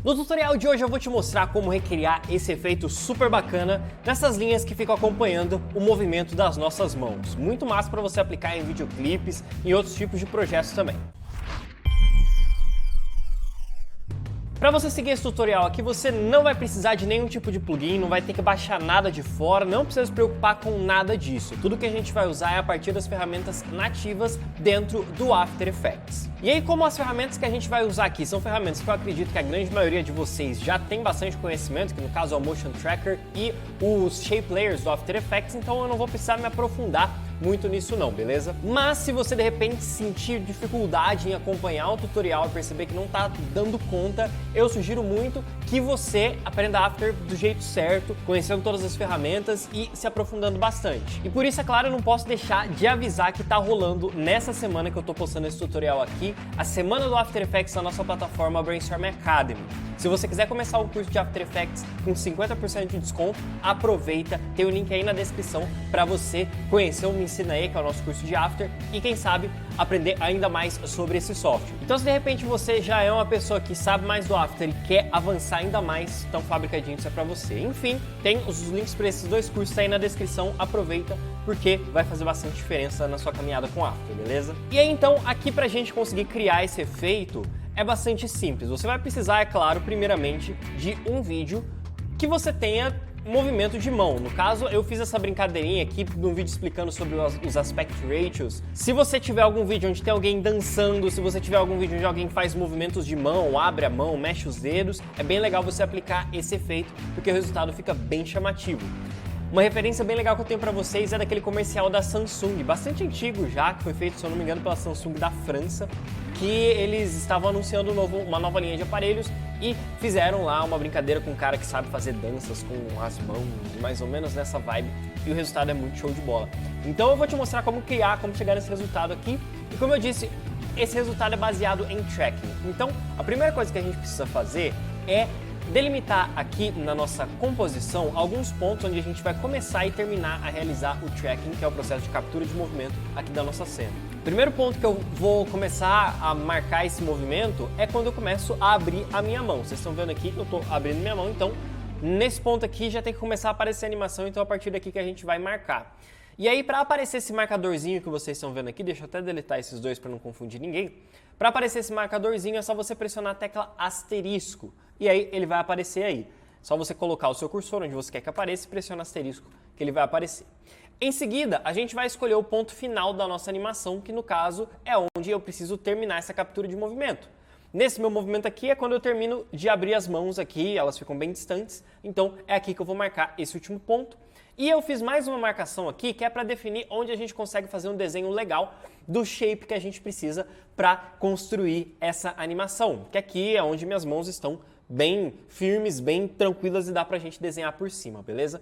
No tutorial de hoje eu vou te mostrar como recriar esse efeito super bacana nessas linhas que ficam acompanhando o movimento das nossas mãos. Muito massa para você aplicar em videoclipes e outros tipos de projetos também. Para você seguir esse tutorial aqui, você não vai precisar de nenhum tipo de plugin, não vai ter que baixar nada de fora, não precisa se preocupar com nada disso. Tudo que a gente vai usar é a partir das ferramentas nativas dentro do After Effects. E aí, como as ferramentas que a gente vai usar aqui são ferramentas que eu acredito que a grande maioria de vocês já tem bastante conhecimento, que no caso é o Motion Tracker e os Shape Layers do After Effects, então eu não vou precisar me aprofundar muito nisso não, beleza? Mas se você de repente sentir dificuldade em acompanhar o tutorial e perceber que não tá dando conta, eu sugiro muito que você aprenda After do jeito certo, conhecendo todas as ferramentas e se aprofundando bastante. E por isso, é claro, eu não posso deixar de avisar que tá rolando nessa semana que eu tô postando esse tutorial aqui, a semana do After Effects na nossa plataforma Brainstorm Academy. Se você quiser começar o curso de After Effects com 50% de desconto, aproveita, tem o link aí na descrição para você conhecer o Me Ensina Aí, que é o nosso curso de After, e quem sabe aprender ainda mais sobre esse software. Então, se de repente você já é uma pessoa que sabe mais do After e quer avançar ainda mais, então Fabricadinho, isso é para você. Enfim, tem os links para esses dois cursos aí na descrição, aproveita porque vai fazer bastante diferença na sua caminhada com After, beleza? E aí então, aqui pra gente conseguir criar esse efeito, é bastante simples. Você vai precisar, é claro, primeiramente, de um vídeo que você tenha movimento de mão. No caso, eu fiz essa brincadeirinha aqui num vídeo explicando sobre os aspect ratios. Se você tiver algum vídeo onde tem alguém dançando, se você tiver algum vídeo onde alguém faz movimentos de mão, abre a mão, mexe os dedos, é bem legal você aplicar esse efeito, porque o resultado fica bem chamativo. Uma referência bem legal que eu tenho pra vocês é daquele comercial da Samsung, bastante antigo já, que foi feito, se eu não me engano, pela Samsung da França, que eles estavam anunciando uma nova linha de aparelhos e fizeram lá uma brincadeira com um cara que sabe fazer danças com as mãos, mais ou menos nessa vibe, e o resultado é muito show de bola. Então eu vou te mostrar como criar, como chegar nesse resultado aqui, e como eu disse, esse resultado é baseado em tracking. Então, a primeira coisa que a gente precisa fazer é delimitar aqui na nossa composição alguns pontos onde a gente vai começar e terminar a realizar o tracking, que é o processo de captura de movimento aqui da nossa cena. O primeiro ponto que eu vou começar a marcar esse movimento é quando eu começo a abrir a minha mão. Vocês estão vendo aqui, eu estou abrindo minha mão, então nesse ponto aqui já tem que começar a aparecer a animação, então a partir daqui que a gente vai marcar. E aí, para aparecer esse marcadorzinho que vocês estão vendo aqui, deixa eu até deletar esses dois para não confundir ninguém. Para aparecer esse marcadorzinho é só você pressionar a tecla asterisco e aí ele vai aparecer aí. Só você colocar o seu cursor onde você quer que apareça e pressiona asterisco que ele vai aparecer. Em seguida, a gente vai escolher o ponto final da nossa animação, que no caso é onde eu preciso terminar essa captura de movimento. Nesse meu movimento aqui é quando eu termino de abrir as mãos aqui, elas ficam bem distantes, então é aqui que eu vou marcar esse último ponto. E eu fiz mais uma marcação aqui que é para definir onde a gente consegue fazer um desenho legal do shape que a gente precisa para construir essa animação, que aqui é onde minhas mãos estão bem firmes, bem tranquilas e dá para a gente desenhar por cima, beleza?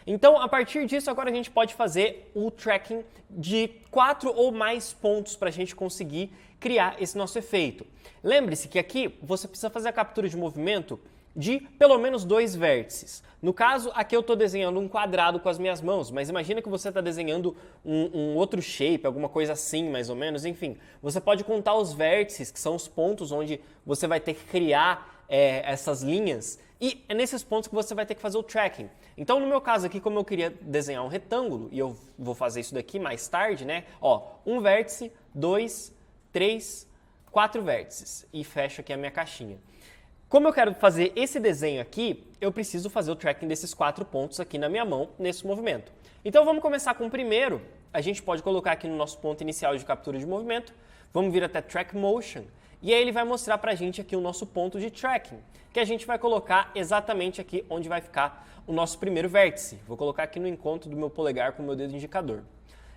Então, a partir disso, agora a gente pode fazer o tracking de 4 ou mais pontos para a gente conseguir criar esse nosso efeito. Lembre-se que aqui você precisa fazer a captura de movimento de pelo menos 2 vértices. No caso, aqui eu estou desenhando um quadrado com as minhas mãos, mas imagina que você está desenhando um outro shape, alguma coisa assim, mais ou menos, enfim. Você pode contar os vértices, que são os pontos onde você vai ter que criar essas linhas, e é nesses pontos que você vai ter que fazer o tracking. Então, no meu caso aqui, como eu queria desenhar um retângulo, e eu vou fazer isso daqui mais tarde, né? Ó, um vértice, 2, 3, 4 vértices, e fecho aqui a minha caixinha. Como eu quero fazer esse desenho aqui, eu preciso fazer o tracking desses 4 pontos aqui na minha mão, nesse movimento. Então vamos começar com o primeiro. A gente pode colocar aqui no nosso ponto inicial de captura de movimento. Vamos vir até Track Motion. E aí ele vai mostrar pra gente aqui o nosso ponto de tracking, que a gente vai colocar exatamente aqui onde vai ficar o nosso primeiro vértice. Vou colocar aqui no encontro do meu polegar com o meu dedo indicador.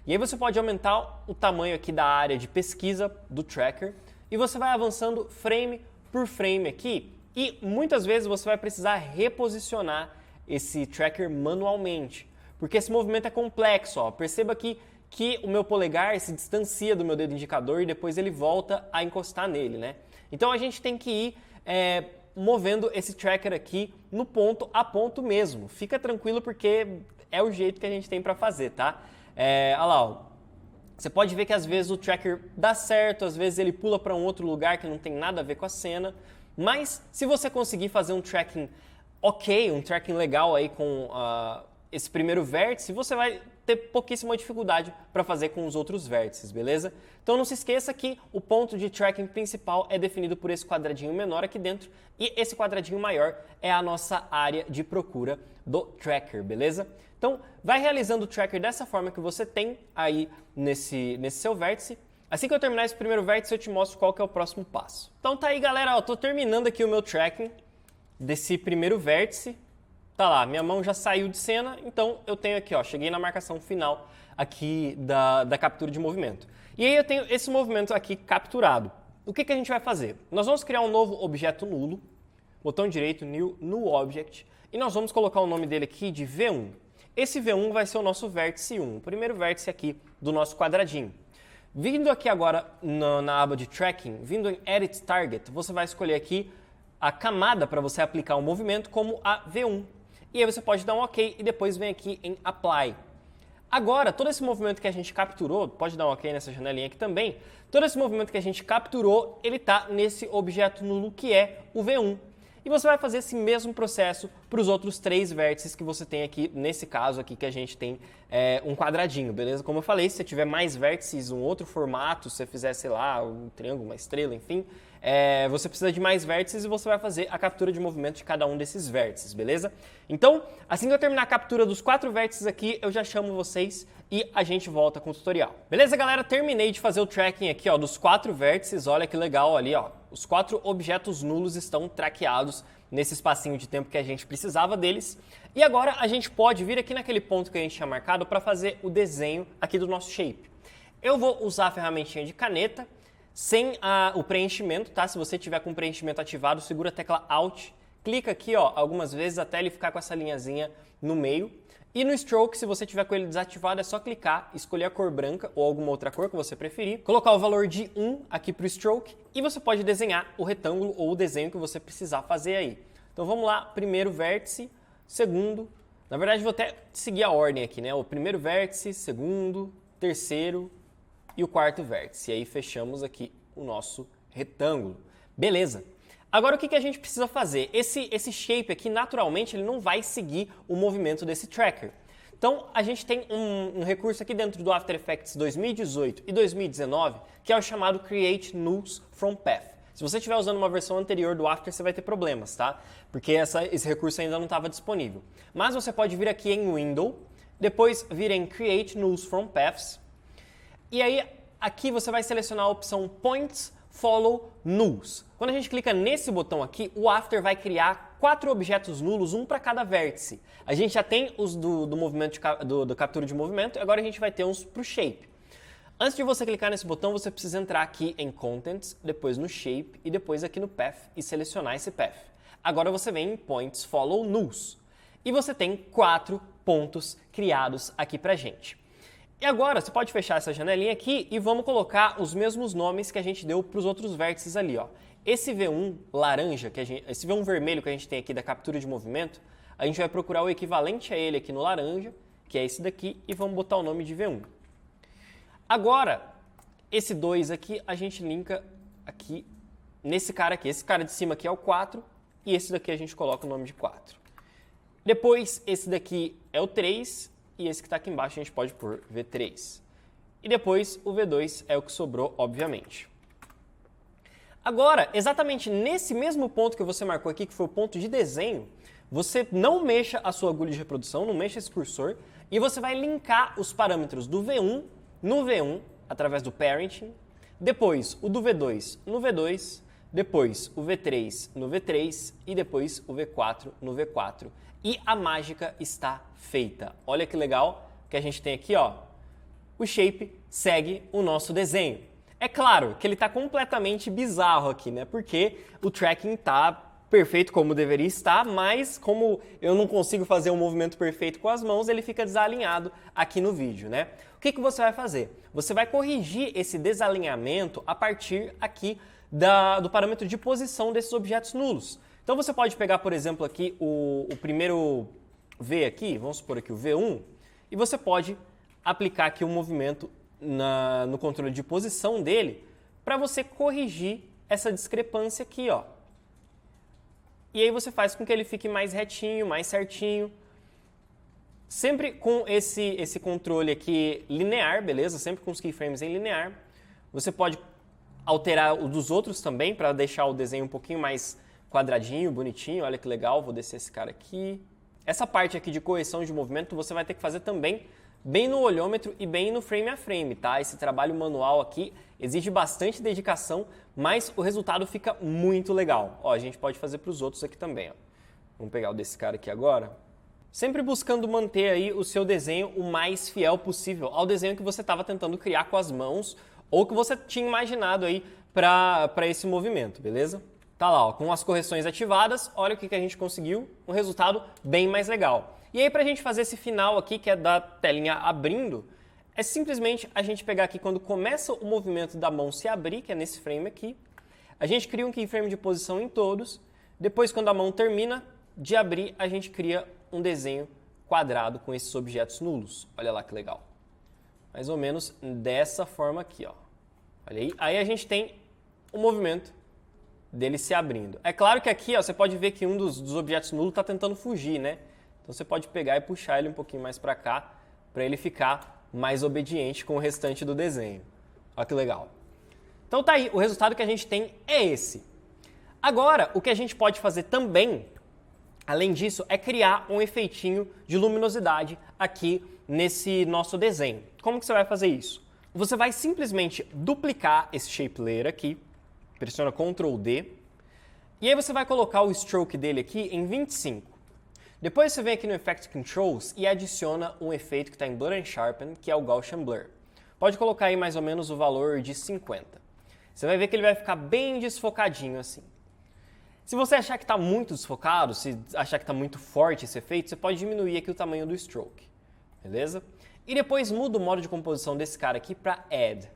E aí você pode aumentar o tamanho aqui da área de pesquisa do tracker e você vai avançando frame por frame aqui. E muitas vezes você vai precisar reposicionar esse tracker manualmente, porque esse movimento é complexo. Ó. Perceba aqui que o meu polegar se distancia do meu dedo indicador e depois ele volta a encostar nele, né? Então a gente tem que ir movendo esse tracker aqui no ponto a ponto mesmo. Fica tranquilo porque é o jeito que a gente tem para fazer, tá? Olha lá, ó. Você pode ver que às vezes o tracker dá certo, às vezes ele pula para um outro lugar que não tem nada a ver com a cena. Mas se você conseguir fazer um tracking ok, um tracking legal aí com esse primeiro vértice, você vai ter pouquíssima dificuldade para fazer com os outros vértices, beleza? Então não se esqueça que o ponto de tracking principal é definido por esse quadradinho menor aqui dentro e esse quadradinho maior é a nossa área de procura do tracker, beleza? Então vai realizando o tracker dessa forma que você tem aí nesse seu vértice. Assim que eu terminar esse primeiro vértice, eu te mostro qual que é o próximo passo. Então tá aí, galera, eu tô terminando aqui o meu tracking desse primeiro vértice. Tá lá, minha mão já saiu de cena, então eu tenho aqui, ó, cheguei na marcação final aqui da captura de movimento. E aí eu tenho esse movimento aqui capturado. O que a gente vai fazer? Nós vamos criar um novo objeto nulo, botão direito, New Object, e nós vamos colocar o nome dele aqui de V1. Esse V1 vai ser o nosso vértice 1, o primeiro vértice aqui do nosso quadradinho. Vindo aqui agora na aba de Tracking, vindo em Edit Target, você vai escolher aqui a camada para você aplicar o movimento como a V1. E aí você pode dar um OK e depois vem aqui em Apply. Agora, todo esse movimento que a gente capturou, pode dar um OK nessa janelinha aqui também, todo esse movimento que a gente capturou, ele está nesse objeto nulo que é o V1. E você vai fazer esse mesmo processo para os outros 3 vértices que você tem aqui, nesse caso aqui que a gente tem um quadradinho, beleza? Como eu falei, se você tiver mais vértices, um outro formato, se você fizer, sei lá, um triângulo, uma estrela, enfim, você precisa de mais vértices e você vai fazer a captura de movimento de cada um desses vértices, beleza? Então, assim que eu terminar a captura dos 4 vértices aqui, eu já chamo vocês e a gente volta com o tutorial. Beleza, galera? Terminei de fazer o tracking aqui, ó, dos 4 vértices, olha que legal ali, ó. Os 4 objetos nulos estão traqueados nesse espacinho de tempo que a gente precisava deles. E agora a gente pode vir aqui naquele ponto que a gente tinha marcado para fazer o desenho aqui do nosso shape. Eu vou usar a ferramentinha de caneta, sem o preenchimento, tá? Se você tiver com o preenchimento ativado, segura a tecla Alt, clica aqui, ó, algumas vezes até ele ficar com essa linhazinha no meio. E no Stroke, se você tiver com ele desativado, é só clicar, escolher a cor branca ou alguma outra cor que você preferir, colocar o valor de 1 aqui para o Stroke e você pode desenhar o retângulo ou o desenho que você precisar fazer aí. Então vamos lá, primeiro vértice, segundo, na verdade vou até seguir a ordem aqui, né? O primeiro vértice, segundo, terceiro e o quarto vértice. E aí fechamos aqui o nosso retângulo. Beleza. Agora o que a gente precisa fazer? Esse shape aqui, naturalmente, ele não vai seguir o movimento desse tracker. Então, a gente tem um recurso aqui dentro do After Effects 2018 e 2019, que é o chamado Create Nulls from Path. Se você estiver usando uma versão anterior do After, você vai ter problemas, tá? Porque esse recurso ainda não estava disponível. Mas você pode vir aqui em Window, depois vir em Create Nulls from Paths, e aí aqui você vai selecionar a opção Points Follow Nulls. Quando a gente clica nesse botão aqui, o After vai criar 4 objetos nulos, um para cada vértice. A gente já tem os do movimento do captura de movimento, e agora a gente vai ter uns para o Shape. Antes de você clicar nesse botão, você precisa entrar aqui em Contents, depois no Shape e depois aqui no Path e selecionar esse Path. Agora você vem em Points Follow Nulls e você tem 4 pontos criados aqui pra gente. E agora você pode fechar essa janelinha aqui e vamos colocar os mesmos nomes que a gente deu para os outros vértices ali, ó. Esse V1 laranja, esse V1 vermelho que a gente tem aqui da captura de movimento, a gente vai procurar o equivalente a ele aqui no laranja, que é esse daqui, e vamos botar o nome de V1. Agora, esse 2 aqui, a gente linka aqui nesse cara aqui. Esse cara de cima aqui é o 4 e esse daqui a gente coloca o nome de 4. Depois, esse daqui é o 3 e esse que está aqui embaixo a gente pode pôr V3. E depois o V2 é o que sobrou, obviamente. Agora, exatamente nesse mesmo ponto que você marcou aqui, que foi o ponto de desenho, você não mexa a sua agulha de reprodução, não mexa esse cursor, e você vai linkar os parâmetros do V1 no V1, através do Parenting, depois o do V2 no V2, depois o V3 no V3 e depois o V4 no V4. E a mágica está feita. Olha que legal que a gente tem aqui, ó. O shape segue o nosso desenho. É claro que ele está completamente bizarro aqui, né? Porque o tracking está perfeito como deveria estar, mas como eu não consigo fazer um movimento perfeito com as mãos, ele fica desalinhado aqui no vídeo, né? O que você vai fazer? Você vai corrigir esse desalinhamento a partir aqui do parâmetro de posição desses objetos nulos. Então você pode pegar, por exemplo, aqui o primeiro V aqui, vamos supor aqui o V1, e você pode aplicar aqui um movimento no controle de posição dele para você corrigir essa discrepância aqui, ó. e aí você faz com que ele fique mais retinho, mais certinho. Sempre com esse controle aqui linear, beleza? Sempre com os keyframes em linear. Você pode alterar o dos outros também para deixar o desenho um pouquinho mais quadradinho, bonitinho. Olha que legal, vou descer esse cara aqui. Essa parte aqui de correção de movimento você vai ter que fazer também bem no olhômetro e bem no frame a frame, tá? Esse trabalho manual aqui exige bastante dedicação, mas o resultado fica muito legal. Ó, a gente pode fazer para os outros aqui também, ó. Vamos pegar o desse cara aqui agora. Sempre buscando manter aí o seu desenho o mais fiel possível ao desenho que você estava tentando criar com as mãos ou que você tinha imaginado aí para esse movimento, beleza? Tá lá, ó, com as correções ativadas, olha o que a gente conseguiu, um resultado bem mais legal. E aí, para a gente fazer esse final aqui, que é da telinha abrindo, é simplesmente a gente pegar aqui quando começa o movimento da mão se abrir, que é nesse frame aqui, a gente cria um keyframe de posição em todos, depois quando a mão termina de abrir, a gente cria um desenho quadrado com esses objetos nulos. Olha lá que legal. Mais ou menos dessa forma aqui, ó. Olha aí. Aí a gente tem o movimento dele se abrindo. É claro que aqui, ó, você pode ver que um dos objetos nulos está tentando fugir, né? Então você pode pegar e puxar ele um pouquinho mais para cá, para ele ficar mais obediente com o restante do desenho. Olha que legal. Então tá aí, o resultado que a gente tem é esse. Agora, o que a gente pode fazer também, além disso, é criar um efeitinho de luminosidade aqui nesse nosso desenho. Como que você vai fazer isso? Você vai simplesmente duplicar esse shape layer aqui, pressiona Ctrl D, e aí você vai colocar o stroke dele aqui em 25. Depois você vem aqui no Effect Controls e adiciona um efeito que está em Blur and Sharpen, que é o Gaussian Blur. Pode colocar aí mais ou menos o valor de 50. Você vai ver que ele vai ficar bem desfocadinho assim. Se você achar que está muito desfocado, se achar que está muito forte esse efeito, você pode diminuir aqui o tamanho do stroke, beleza? E depois muda o modo de composição desse cara aqui para Add.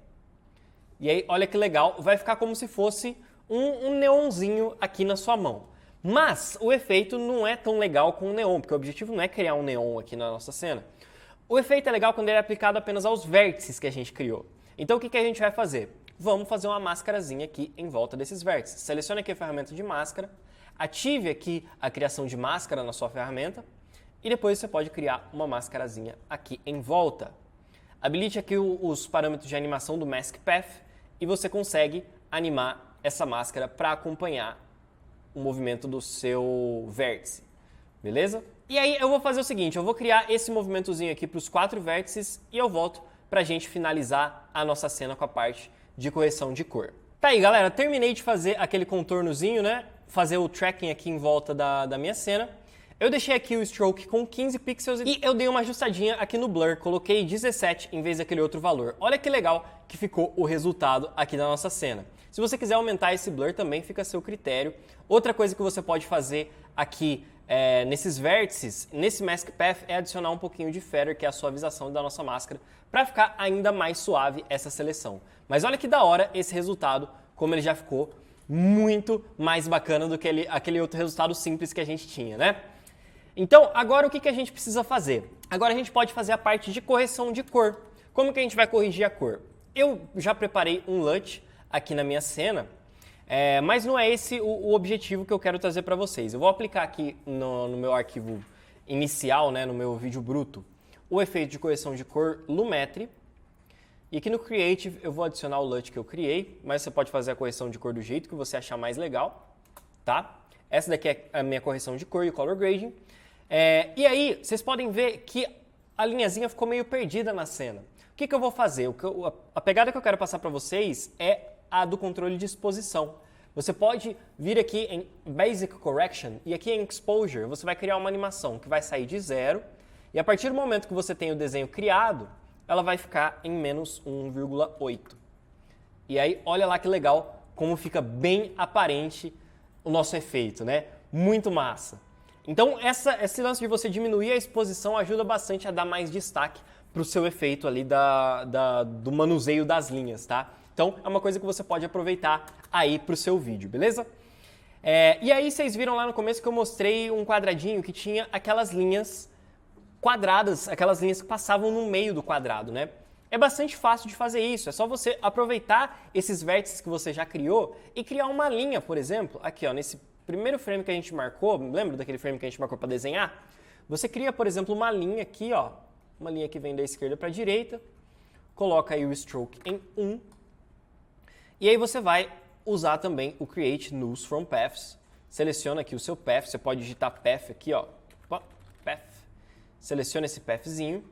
E aí, olha que legal, vai ficar como se fosse um neonzinho aqui na sua mão. Mas o efeito não é tão legal com o neon, porque o objetivo não é criar um neon aqui na nossa cena. O efeito é legal quando ele é aplicado apenas aos vértices que a gente criou. Então o que a gente vai fazer? Vamos fazer uma máscarazinha aqui em volta desses vértices. Selecione aqui a ferramenta de máscara, ative aqui a criação de máscara na sua ferramenta e depois você pode criar uma máscarazinha aqui em volta. Habilite aqui os parâmetros de animação do Mask Path e você consegue animar essa máscara para acompanhar o movimento do seu vértice, beleza? E aí eu vou fazer o seguinte, eu vou criar esse movimentozinho aqui para os 4 vértices e eu volto para a gente finalizar a nossa cena com a parte de correção de cor. Tá aí, galera, terminei de fazer aquele contornozinho, né? Fazer o tracking aqui em volta da minha cena. Eu deixei aqui o stroke com 15 pixels e eu dei uma ajustadinha aqui no blur, coloquei 17 em vez daquele outro valor. Olha que legal que ficou o resultado aqui da nossa cena. Se você quiser aumentar esse blur também fica a seu critério. Outra coisa que você pode fazer aqui nesses vértices, nesse Mask Path, é adicionar um pouquinho de feather, que é a suavização da nossa máscara, para ficar ainda mais suave essa seleção. Mas olha que da hora esse resultado, como ele já ficou muito mais bacana do que aquele outro resultado simples que a gente tinha, né? Então, agora o que a gente precisa fazer? Agora a gente pode fazer a parte de correção de cor. Como que a gente vai corrigir a cor? Eu já preparei um LUT aqui na minha cena, mas não é esse o objetivo que eu quero trazer para vocês. Eu vou aplicar aqui no meu arquivo inicial, né, no meu vídeo bruto, o efeito de correção de cor Lumetri. E aqui no Creative eu vou adicionar o LUT que eu criei, mas você pode fazer a correção de cor do jeito que você achar mais legal, tá? Essa daqui é a minha correção de cor e o Color Grading. E aí, vocês podem ver que a linhazinha ficou meio perdida na cena. O que eu vou fazer? A pegada que eu quero passar para vocês é a do controle de exposição. Você pode vir aqui em Basic Correction e aqui em Exposure você vai criar uma animação que vai sair de 0 e a partir do momento que você tem o desenho criado, ela vai ficar em menos 1,8. E aí, olha lá que legal como fica bem aparente o nosso efeito, né? Muito massa. Então, esse lance de você diminuir a exposição ajuda bastante a dar mais destaque para o seu efeito ali do manuseio das linhas, tá? Então, é uma coisa que você pode aproveitar aí para o seu vídeo, beleza? E aí, vocês viram lá no começo que eu mostrei um quadradinho que tinha aquelas linhas quadradas, aquelas linhas que passavam no meio do quadrado, né? É bastante fácil de fazer isso, é só você aproveitar esses vértices que você já criou e criar uma linha, por exemplo, aqui ó, nesse primeiro frame que a gente marcou, lembra daquele frame que a gente marcou para desenhar? Você cria, por exemplo, uma linha aqui, ó, uma linha que vem da esquerda para a direita, coloca aí o stroke em 1, e aí você vai usar também o Create Nulls from Paths. Seleciona aqui o seu path, você pode digitar path aqui, ó, path, seleciona esse pathzinho,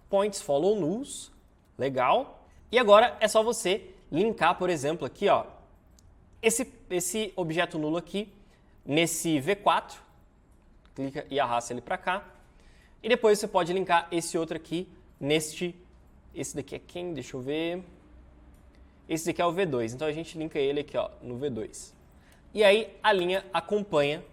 points follow nulls, legal, e agora é só você linkar, por exemplo, aqui, ó, esse objeto nulo aqui, nesse V4, clica e arrasta ele para cá, e depois você pode linkar esse outro aqui, esse daqui é quem? Deixa eu ver, esse daqui é o V2, então a gente linka ele aqui, ó, no V2. E aí a linha acompanha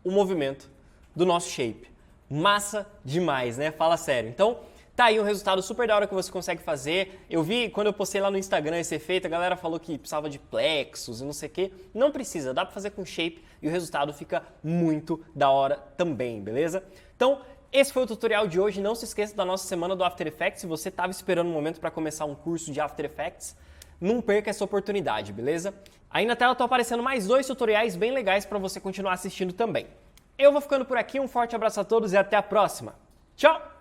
o movimento do nosso shape. Massa demais, né? Fala sério. Então, tá aí um resultado super da hora que você consegue fazer. Eu vi quando eu postei lá no Instagram esse efeito, a galera falou que precisava de plexos e não sei o quê. Não precisa, dá pra fazer com shape e o resultado fica muito da hora também, beleza? Então, esse foi o tutorial de hoje. Não se esqueça da nossa semana do After Effects. Se você estava esperando um momento para começar um curso de After Effects, não perca essa oportunidade, beleza? Aí na tela estão aparecendo mais 2 tutoriais bem legais para você continuar assistindo também. Eu vou ficando por aqui, um forte abraço a todos e até a próxima. Tchau!